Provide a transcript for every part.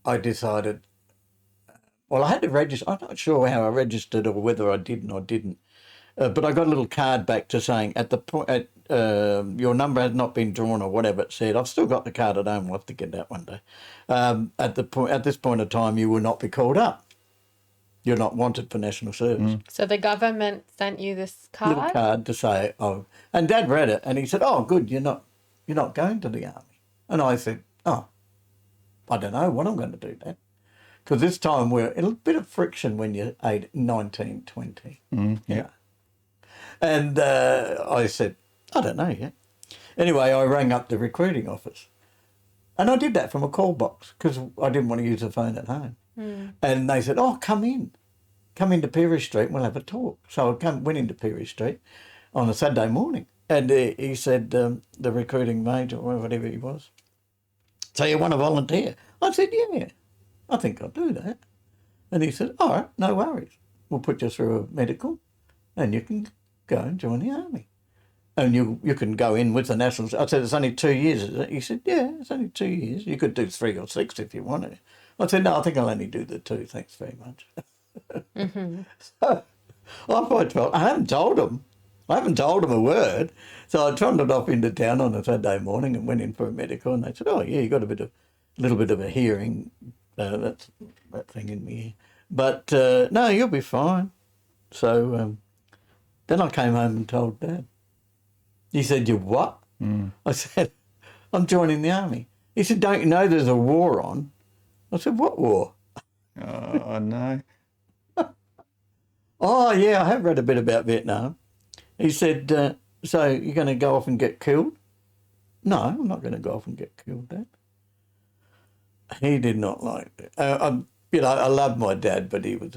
I decided, well, I had to register. I'm not sure how I registered or whether I did or didn't. But I got a little card back to saying at the point your number has not been drawn or whatever it said. I've still got the card at home. We'll have to get that one day. At this point of time, you will not be called up. You're not wanted for national service. So the government sent you this card? Little card to say, oh, and Dad read it and he said, oh, good, you're not going to the army. And I said, oh, I don't know what I'm going to do, Dad. Because this time we're in a bit of friction when you're 19, 20. Yeah. And I said, I don't know yet. Anyway, I rang up the recruiting office. And I did that from a call box because I didn't want to use the phone at home. And they said, oh, come in. Come into Peary Street and we'll have a talk. So I went into Peary Street on a Saturday morning. And he said, the recruiting mate or whatever he was, so you want to volunteer? I said, yeah, I think I'll do that. And he said, all right, no worries. We'll put you through a medical and you can go and join the army. And you can go in with the Nationals. I said, it's only 2 years, is it? He said, yeah, it's only 2 years. You could do 3 or 6 if you wanted. I said, no, I think I'll only do the 2, thanks very much. So I haven't told him. I haven't told him a word. So I trundled off into town on a Saturday morning and went in for a medical. And they said, oh, yeah, you got a little bit of a hearing, that thing in the ear. But no, you'll be fine. So then I came home and told Dad. He said, you what? I said, I'm joining the army. He said, don't you know there's a war on? I said, what war? Oh, no. Oh, yeah, I have read a bit about Vietnam. He said, so you're going to go off and get killed? No, I'm not going to go off and get killed, Dad. He did not like it. I loved my dad, but he was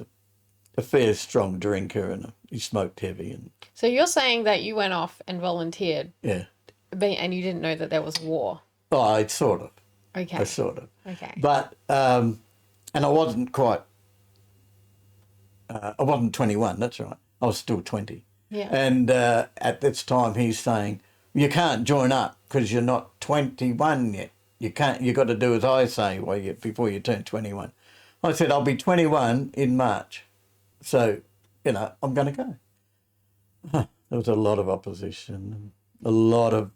a fair, strong drinker and he smoked heavy. And So you're saying that you went off and volunteered, yeah. and you didn't know that there was war? Oh, I sort of. Okay. I sort of. Okay. But, and I wasn't quite, I wasn't 21, that's right. I was still 20. Yeah. And at this time he's saying, you can't join up because you're not 21 yet. You can't, you got to do as I say before you turn 21. I said, I'll be 21 in March. So, I'm going to go. There was a lot of opposition, a lot of,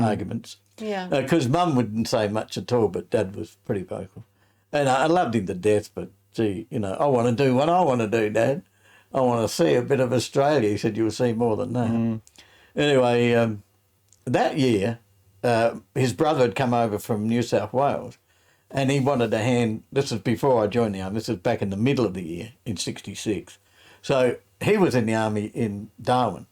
arguments. Yeah. Because Mum wouldn't say much at all, but Dad was pretty vocal. And I loved him to death, but gee, I want to do what I want to do, Dad. I want to see a bit of Australia. He said, you'll see more than that. Anyway, that year, his brother had come over from New South Wales and he wanted a hand. This was before I joined the army. This was back in the middle of the year in 66. So he was in the army in Darwin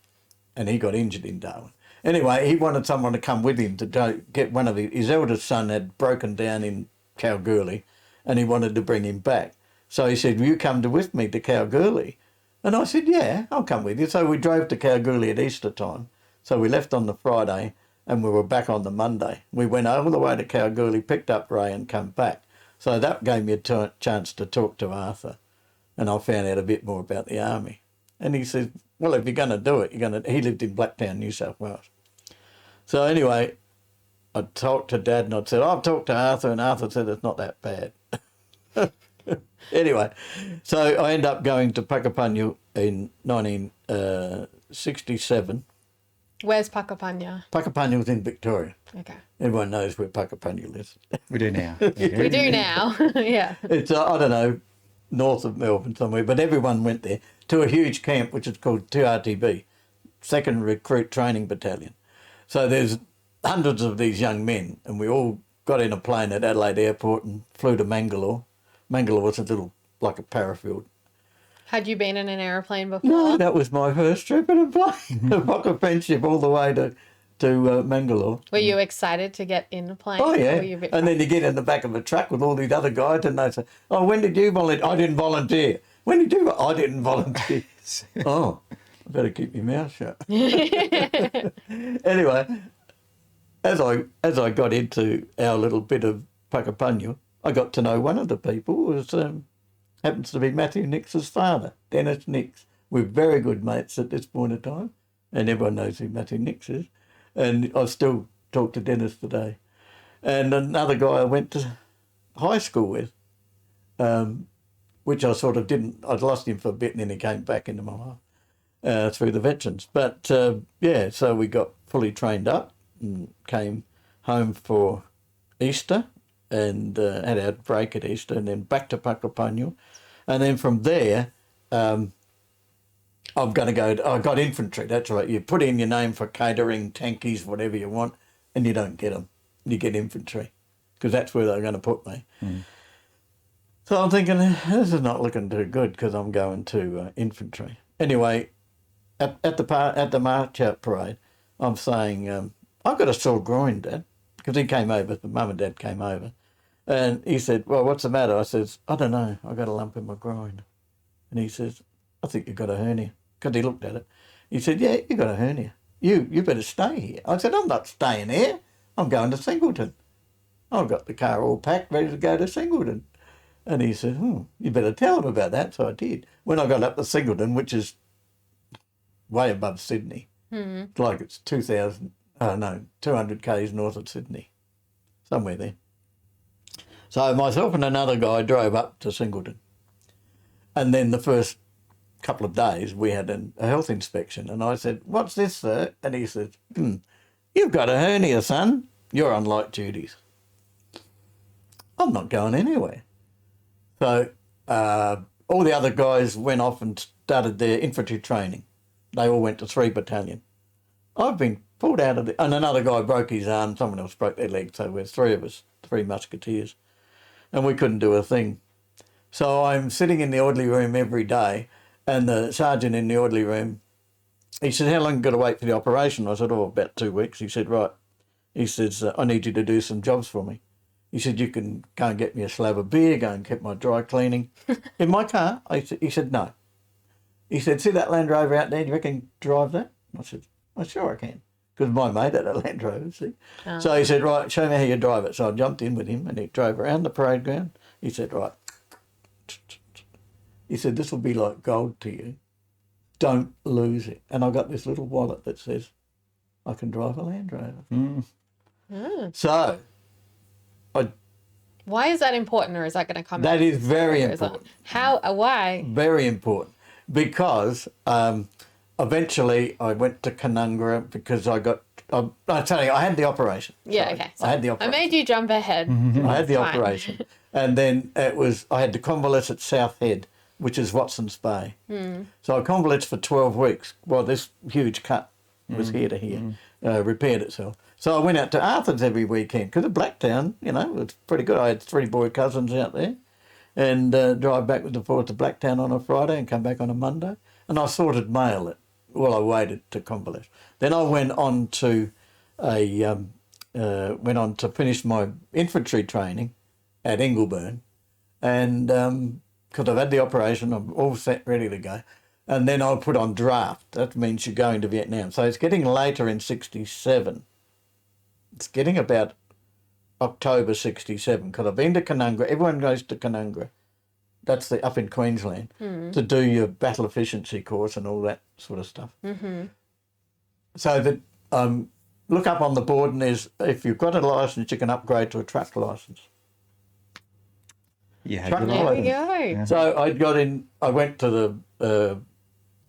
and he got injured in Darwin. Anyway, he wanted someone to come with him to get one of his eldest son had broken down in Kalgoorlie and he wanted to bring him back. So he said, will you come with me to Kalgoorlie? And I said, yeah, I'll come with you. So we drove to Kalgoorlie at Easter time. So we left on the Friday and we were back on the Monday. We went all the way to Kalgoorlie, picked up Ray and come back. So that gave me a chance to talk to Arthur. And I found out a bit more about the army. And he said, well, if you're going to do it, he lived in Blacktown, New South Wales. So anyway, I talked to Dad and I said, I've talked to Arthur, and Arthur said it's not that bad. Anyway, so I ended up going to Puckapunyal in 1967. Where's Puckapunyal? Puckapunyal's in Victoria. Okay. Everyone knows where Puckapunyal is. We do now. We do now. Yeah. It's, I don't know, north of Melbourne somewhere, but everyone went there to a huge camp which is called 2RTB, 2nd Recruit Training Battalion. So there's hundreds of these young men and we all got in a plane at Adelaide Airport and flew to Mangalore. Mangalore was like a parafield. Had you been in an aeroplane before? No, that was my first trip in a plane. A pocket friendship all the way to Mangalore. Were you excited to get in a plane? Oh, yeah. Or were you a bit And then you get in the back of a truck with all these other guys and they say, oh, when did you volunteer? I didn't volunteer. When did you? I didn't volunteer. Oh, I better keep my mouth shut. Anyway, as I got into our little bit of Puckapunyal, I got to know one of the people was happens to be Matthew Nix's father, Dennis Nix. We're very good mates at this point in time, and everyone knows who Matthew Nix is. And I still talk to Dennis today. And another guy I went to high school with, which I sort of didn't, I'd lost him for a bit and then he came back into my life through the veterans. But so we got fully trained up and came home for Easter and had our break at Easter and then back to Puckapunyal. And then from there, I got infantry, that's right. You put in your name for catering, tankies, whatever you want, and you don't get them. You get infantry, because that's where they're going to put me. Mm. So I'm thinking, this is not looking too good because I'm going to infantry. Anyway, at the march out parade, I'm saying, I've got a sore groin, Dad, because he came over, the mum and dad came over. And he said, well, what's the matter? I says, I don't know, I got a lump in my groin. And he says, I think you've got a hernia. Because he looked at it. He said, yeah, you got a hernia. You better stay here. I said, I'm not staying here. I'm going to Singleton. I've got the car all packed, ready to go to Singleton. And he said, you better tell him about that. So I did. When I got up to Singleton, which is way above Sydney, it's like it's 200 k's north of Sydney, somewhere there. So myself and another guy drove up to Singleton. And then the first couple of days we had a health inspection and I said, what's this, sir? And he said, you've got a hernia, son. You're on light duties. I'm not going anywhere. So all the other guys went off and started their infantry training. They all went to 3 Battalion. I've been pulled out of it. And another guy broke his arm, someone else broke their leg, so we're 3 of us, 3 musketeers. And we couldn't do a thing. So I'm sitting in the orderly room every day, and the sergeant in the orderly room, he said, how long you got to wait for the operation? I said, about 2 weeks. He said, right. He says, I need you to do some jobs for me. He said, you can go and get me a slab of beer, go and get my dry cleaning. In my car? He said, no. He said, see that Land Rover out there? Do you reckon you can drive that? I said, well, sure I can. Because my mate had a Land Rover, see. Oh. So he said, right, show me how you drive it. So I jumped in with him and he drove around the parade ground. He said, right. He said, this will be like gold to you. Don't lose it. And I got this little wallet that says, I can drive a Land Rover. Mm. Mm. So, why is that important, or is that going to come? That is very important. Why? Very important. Because eventually I went to Canungra because I tell you, I had the operation. Yeah, Sorry. okay. I had the operation. I made you jump ahead. I had the operation. And then I had to convalesce at South Head, which is Watson's Bay. Mm. So I convalesced for 12 weeks while this huge cut was here to here, repaired itself. So I went out to Arthur's every weekend because at Blacktown, it was pretty good. I had 3 boy cousins out there and drive back with the forward to Blacktown on a Friday and come back on a Monday. And I sorted mail while I waited to convalesce. Then I went on to finish my infantry training at Ingleburn, and because I've had the operation, I'm all set, ready to go. And then I put on draft. That means you're going to Vietnam. So it's getting later in 67. It's getting about October 67 because I've been to Canungra. Everyone goes to Canungra. That's up in Queensland to do your battle efficiency course and all that sort of stuff. Mm-hmm. So that look up on the board and if you've got a licence, you can upgrade to a truck licence. Yeah, there we go. Yeah. So I went to the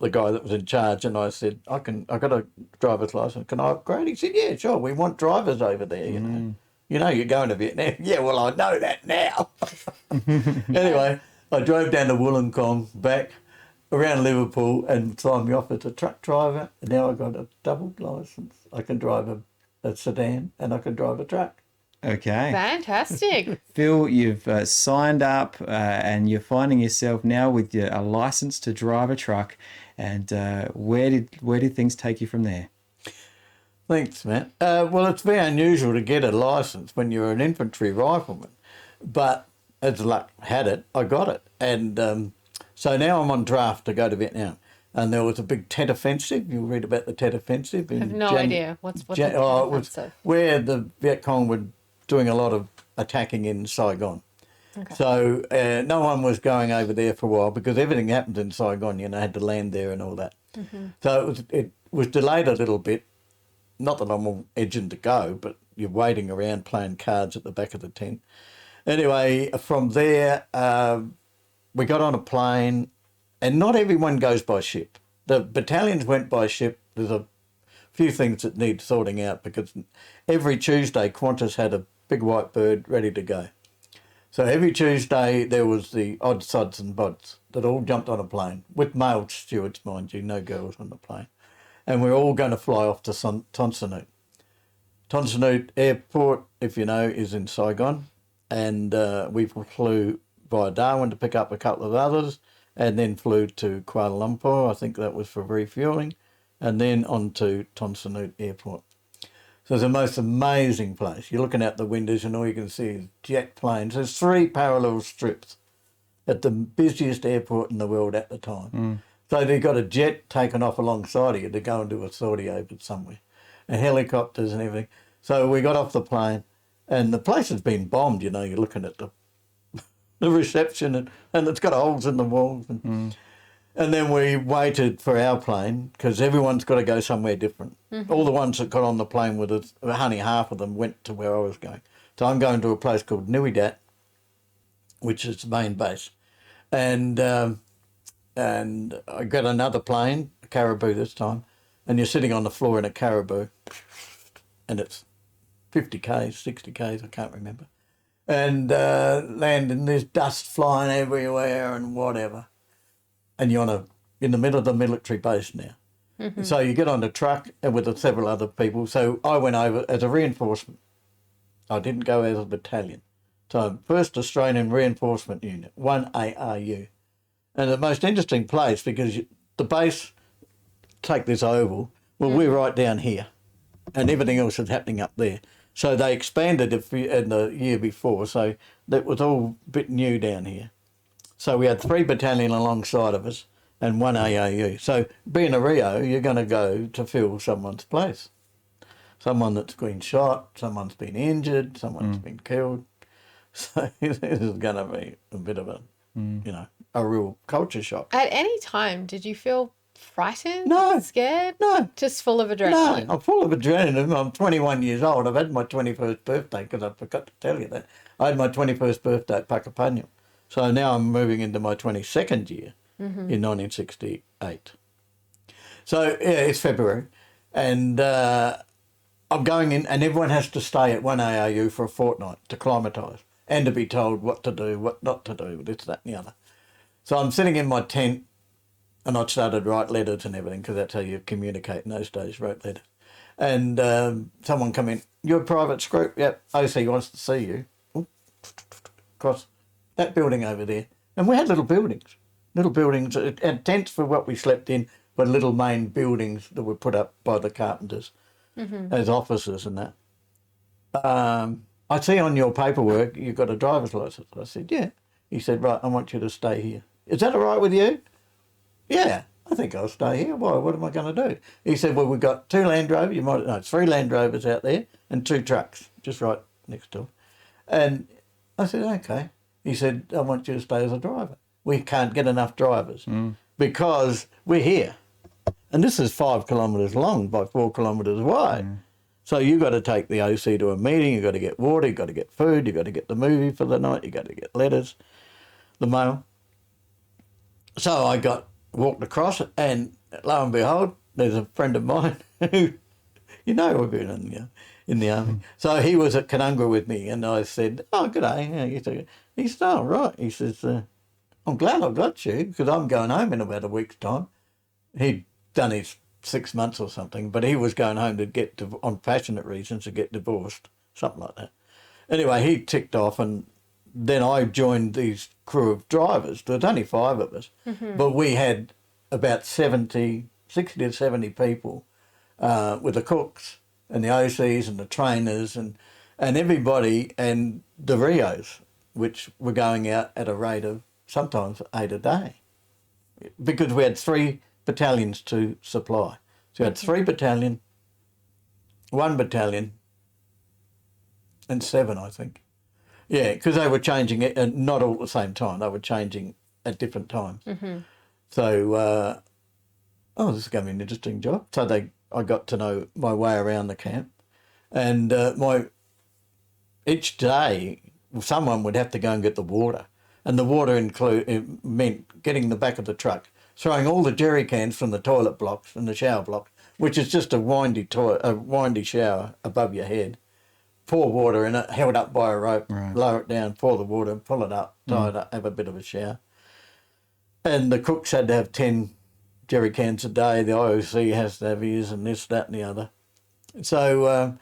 guy that was in charge and I said, I got a driver's licence, can I upgrade? He said, yeah, sure, we want drivers over there, you know. You know you're going to Vietnam. Yeah, well, I know that now. Anyway, I drove down to Wollongong, back around Liverpool and signed me off as a truck driver. And now I've got a double licence. I can drive a sedan and I can drive a truck. Okay. Fantastic. Phill, you've signed up and you're finding yourself now with a license to drive a truck. And where did things take you from there? Thanks, Matt. Well, it's very unusual to get a license when you're an infantry rifleman, but as luck had it, I got it. And so now I'm on draft to go to Vietnam. And there was a big Tet Offensive. You'll read about the Tet Offensive. I have no idea. What's the Tet Offensive? Where the Viet Cong were doing a lot of attacking in Saigon. Okay. So no one was going over there for a while because everything happened in Saigon, had to land there and all that. Mm-hmm. So it was delayed a little bit. Not that I'm all edging to go, but you're waiting around playing cards at the back of the tent. Anyway, from there, we got on a plane, and not everyone goes by ship. The battalions went by ship. There's a few things that need sorting out because every Tuesday Qantas had a big white bird ready to go. So every Tuesday there was the odd sods and bods that all jumped on a plane, with male stewards, mind you, no girls on the plane. And we're all going to fly off to Tonsanut. Tonsanut Airport, if you know, is in Saigon. And we flew via Darwin to pick up a couple of others, and then flew to Kuala Lumpur. I think that was for refuelling, and then on to Tonsanut Airport. So it's the most amazing place. You're looking out the windows and all you can see is jet planes. There's 3 parallel strips at the busiest airport in the world at the time. So they've got a jet taken off alongside of you to go and do a sortie over somewhere, and helicopters and everything. So we got off the plane, and the place has been bombed. You know, you're looking at the reception, and it's got holes in the walls. And then we waited for our plane because everyone's got to go somewhere different. All the ones that got on the plane with us, only half of them went to where I was going. So I'm going to a place called Nui, which is the main base. And I got another plane, a Caribou this time, and you're sitting on the floor in a Caribou, and it's 50 k's, 60 k's, I can't remember. And landing, there's dust flying everywhere and whatever. And you're in the middle of the military base now. So you get on the truck and with several other people. So I went over as a reinforcement. I didn't go as a battalion. So 1st Australian Reinforcement Unit, 1ARU. And the most interesting place, because the base, take this oval, well, we're right down here. And everything else is happening up there. So they expanded in the year before. So that was all a bit new down here. So we had 3 battalion alongside of us and 1 AAU. So being a Rio, you're going to go to fill someone's place. Someone that's been shot, someone's been injured, someone's been killed. So this is going to be a bit of a, a real culture shock. At any time, did you feel frightened? No. Scared? No. Just full of adrenaline? No, I'm full of adrenaline. I'm 21 years old. I've had my 21st birthday, because I forgot to tell you that. I had my 21st birthday at Puckapunyal. So now I'm moving into my 22nd year in 1968. So, yeah, it's February. And I'm going in, and everyone has to stay at 1ARU for a fortnight to climatise and to be told what to do, what not to do, this, that and the other. So I'm sitting in my tent, and I started to write letters and everything, because that's how you communicate in those days, wrote letters. And someone come in, "You're Private Scroop?" "Yep, OC wants to see you." Across that building over there. And we had little buildings, and tents for what we slept in, but little main buildings that were put up by the carpenters as offices and that. "I see on your paperwork you've got a driver's licence." I said, "Yeah." He said, "Right, I want you to stay here." "Is that all right with you?" "Yeah, I think I'll stay here. Why? What am I going to do?" He said, "Well, we've got 2 Land Rovers, 3 Land Rovers out there and 2 trucks just right next door." And I said, "Okay." He said, "I want you to stay as a driver. We can't get enough drivers because we're here. And this is 5 kilometres long by 4 kilometres wide. So you've got to take the OC to a meeting, you've got to get water, you've got to get food, you've got to get the movie for the night, you've got to get letters, the mail." So I walked across, and lo and behold, there's a friend of mine who, we've been in the army. So he was at Canungra with me, and I said, "Oh, good day." He said, "Oh, right." He says, "I'm glad I got you, because I'm going home in about a week's time." He'd done his 6 months or something, but he was going home to get, on passionate reasons, to get divorced, something like that. Anyway, he ticked off, and then I joined these crew of drivers. There was only 5 of us, but we had about 60 to 70 people with the cooks and the OCs and the trainers and everybody, and the Rios, which were going out at a rate of sometimes 8 a day, because we had 3 battalions to supply. So we had 3 battalion, 1 battalion, and 7, I think. Yeah, because they were changing it, and not all at the same time. They were changing at different times. So, this is going to be an interesting job. So I got to know my way around the camp, And each day someone would have to go and get the water. And the water it meant getting the back of the truck, throwing all the jerry cans from the toilet blocks and the shower blocks, which is just a windy shower above your head. Pour water in it, held up by a rope, lower it down, pour the water, pull it up, tie it up, have a bit of a shower. And the cooks had to have 10 jerry cans a day. The IOC has to have his, and this, that and the other. So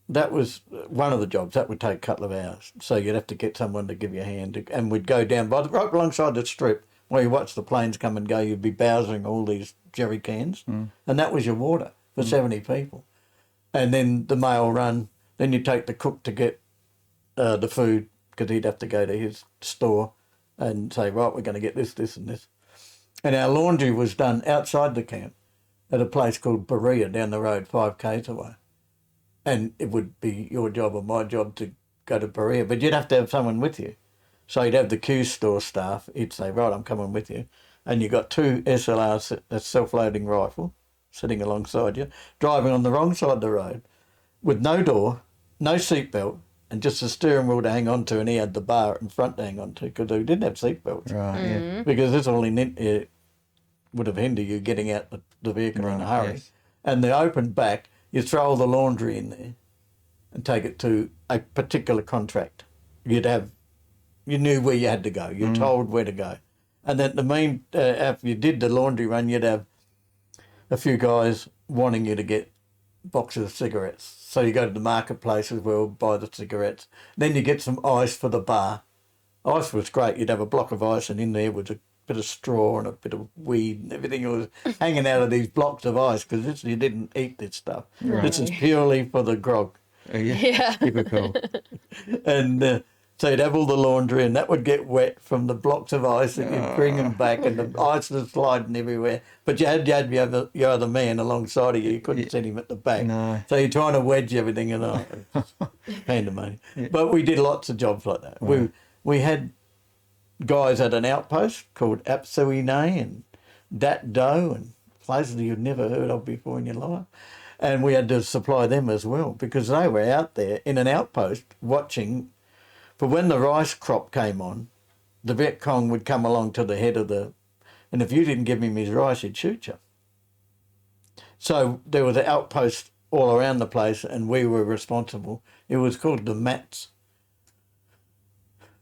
that was one of the jobs. That would take a couple of hours. So you'd have to get someone to give you a hand. And we'd go down right alongside the strip where you watch the planes come and go. You'd be bowsing all these jerry cans. And that was your water for 70 people. And then the mail run. Then you'd take the cook to get the food because he'd have to go to his store and say, right, we're going to get this, this and this. And our laundry was done outside the camp at a place called Berea down the road, 5 k's away. And it would be your job or my job to go to Berea, but you'd have to have someone with you. So you'd have the Q store staff. He'd say, right, I'm coming with you. And you got 2 SLRs, a self-loading rifle, sitting alongside you, driving on the wrong side of the road with no door, no seatbelt, and just a steering wheel to hang on to, and he had the bar in front to hang on to because we didn't have seatbelts. Right, yeah. Because this all would have hindered you getting out the vehicle in a hurry. Yes. And the open back, you throw all the laundry in there and take it to a particular contract. You knew where you had to go. You're told where to go. And then after you did the laundry run, you'd have a few guys wanting you to get boxes of cigarettes. So you go to the marketplace as well, buy the cigarettes. Then you get some ice for the bar. Ice was great. You'd have a block of ice and in there was a bit of straw and a bit of weed and everything was hanging out of these blocks of ice because you didn't eat this stuff. Right. This is purely for the grog. Yeah. Typical. And so you'd have all the laundry and that would get wet from the blocks of ice and you'd bring them back and the ice was sliding everywhere. But you had your other man alongside of you. You couldn't send him at the back. No. So you're trying to wedge everything and pandemonium. Yeah. But we did lots of jobs like that. Wow. We had guys at an outpost called Apsuine and Dat Do and places you'd never heard of before in your life. And we had to supply them as well because they were out there in an outpost watching. But when the rice crop came on, the Viet Cong would come along to the head of and if you didn't give him his rice, he'd shoot you. So there was an outpost all around the place and we were responsible. It was called the MATS,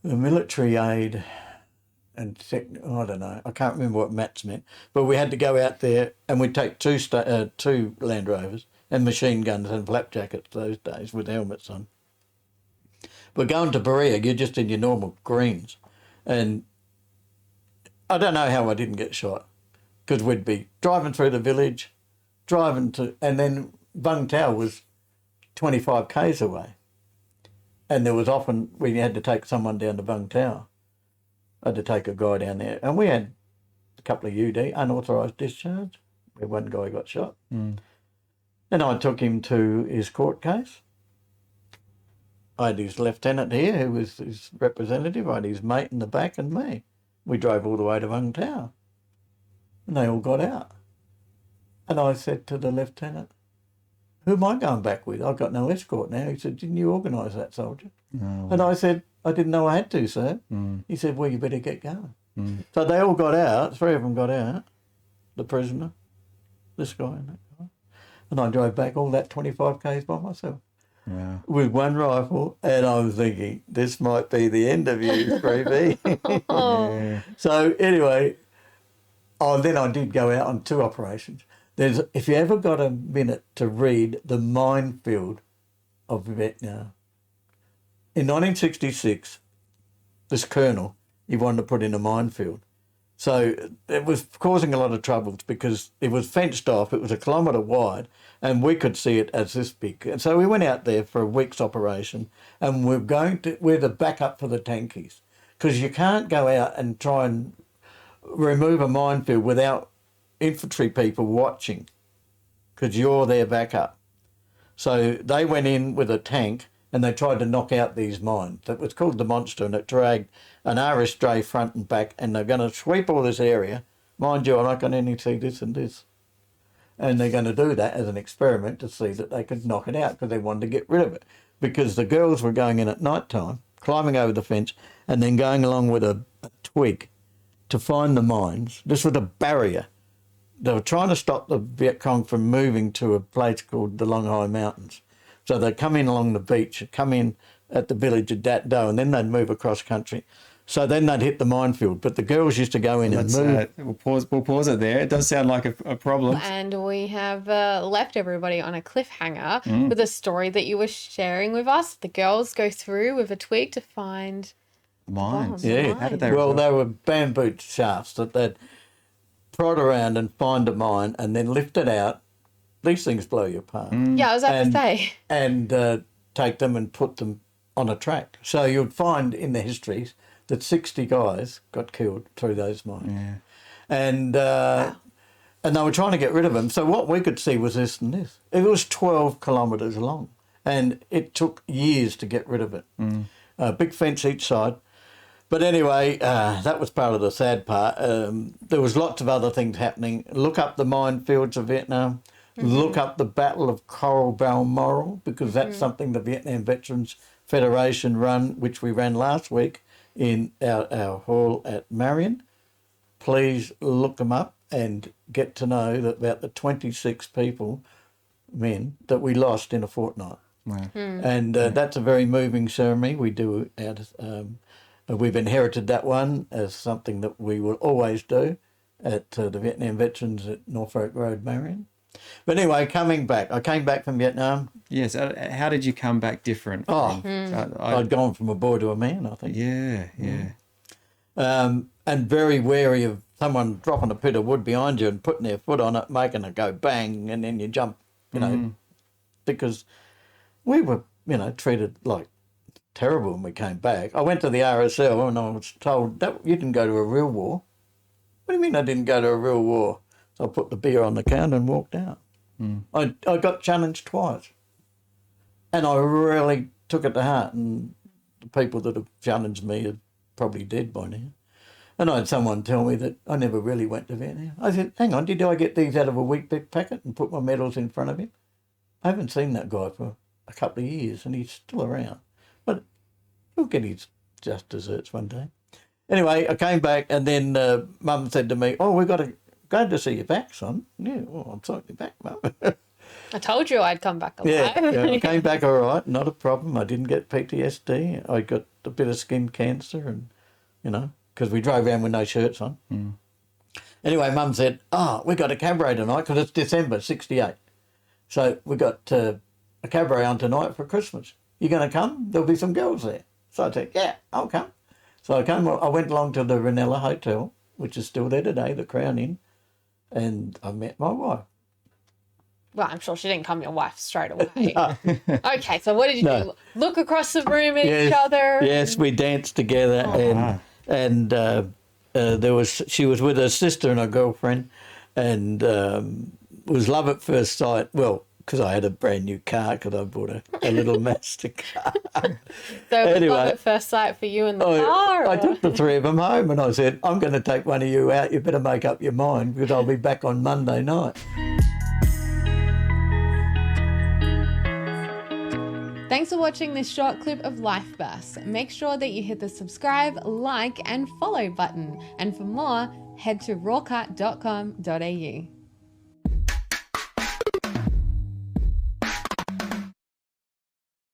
the Military Aid and I don't know, I can't remember what MATS meant, but we had to go out there and we'd take two Land Rovers and machine guns and flak jackets those days with helmets on. But going to Berea, you're just in your normal greens. And I don't know how I didn't get shot because we'd be driving through the village, and then Vung Tau was 25 k's away. And there was often, we had to take someone down to Vung Tau. I had to take a guy down there. And we had a couple of UD, unauthorised discharge, where one guy got shot. And I took him to his court case. I had his lieutenant here, who was his representative. I had his mate in the back and me. We drove all the way to Vung Tau. And they all got out. And I said to the lieutenant, who am I going back with? I've got no escort now. He said, didn't you organise that, soldier? No. And I said, I didn't know I had to, sir. He said, well, you better get going. So they all got out. 3 of them got out. The prisoner, this guy and that guy. And I drove back all that 25 k's by myself. Wow. With one rifle, and I was thinking, this might be the end of you, 3B. Yeah. So anyway, then I did go out on 2 operations. If you ever got a minute to read The Minefield of Vietnam, in 1966, this colonel, he wanted to put in a minefield. So it was causing a lot of troubles because it was fenced off, it was 1 kilometre wide, and we could see it as this big. And so we went out there for a week's operation, and we're the backup for the tankies, because you can't go out and try and remove a minefield without infantry people watching, because you're their backup. So they went in with a tank and they tried to knock out these mines. That was called the Monster, and it dragged an RS dray front and back, and they're going to sweep all this area. Mind you, I can only see this and this. And they're going to do that as an experiment to see that they could knock it out because they wanted to get rid of it. Because the girls were going in at night time, climbing over the fence, and then going along with a twig to find the mines. This was a barrier. They were trying to stop the Viet Cong from moving to a place called the Long High Mountains. So they'd come in along the beach, come in at the village of Dat Do, and then they'd move across country. So then they'd hit the minefield. But the girls used to go in and move. We'll pause it there. It does sound like a problem. And we have left everybody on a cliffhanger with a story that you were sharing with us. The girls go through with a twig to find Mines. Yeah. How did they Well, result? they were bamboo shafts that they'd prod around and find a mine and then lift it out. These things blow you apart. Yeah, I was about to say. And take them and put them on a track. So you'd find in the histories that 60 guys got killed through those mines. Yeah. And and they were trying to get rid of them. So what we could see was this and this. It was 12 kilometres long, and it took years to get rid of it. Big fence each side. But anyway, that was part of the sad part. There was lots of other things happening. Look up the minefields of Vietnam. Look up the Battle of Coral Balmoral, because that's something the Vietnam Veterans Federation run, which we ran last week in our hall at Marion. Please look them up and get to know that about the 26 men that we lost in a fortnight. Wow. And that's a very moving ceremony. We do we've inherited that one as something that we will always do at the Vietnam Veterans at Norfolk Road, Marion. But anyway, coming back, I came back from Vietnam. Yes. How did you come back different? Oh, I'd gone from a boy to a man, I think. Yeah. And very wary of someone dropping a bit of wood behind you and putting their foot on it, making it go bang, and then you jump, because we were, treated like terrible when we came back. I went to the RSL and I was told that you didn't go to a real war. What do you mean I didn't go to a real war? So I put the beer on the counter and walked out. I got challenged twice. And I really took it to heart, and the people that have challenged me are probably dead by now. And I had someone tell me that I never really went to Vietnam. I said, hang on, did I get these out of a wheat bix packet and put my medals in front of him? I haven't seen that guy for a couple of years, and he's still around. But he'll get his just desserts one day. Anyway, I came back, and then Mum said to me, oh, we've got to go to see you back, son. Yeah, well, I'm sorry to be back, Mum. I told you I'd come back alive. Yeah, I came back all right, not a problem. I didn't get PTSD. I got a bit of skin cancer, and, because we drove around with no shirts on. Anyway, Mum said, we got a cabaret tonight because it's December 68. So we got a cabaret on tonight for Christmas. You going to come? There'll be some girls there. So I said, yeah, I'll come. So I went along to the Ranella Hotel, which is still there today, the Crown Inn, and I met my wife. Well, I'm sure she didn't come your wife straight away. Okay, so what did you do? Look across the room at each other? Yes, we danced together, and she was with her sister and her girlfriend, and it was love at first sight. Well, because I had a brand new car, because I bought a little Mazda car. So it was love at first sight for you in the car? I took the three of them home, and I said, I'm going to take one of you out. You better make up your mind, because I'll be back on Monday night. Thanks for watching this short clip of Life Bursts. Make sure that you hit the subscribe, like, and follow button. And for more, head to rawcut.com.au.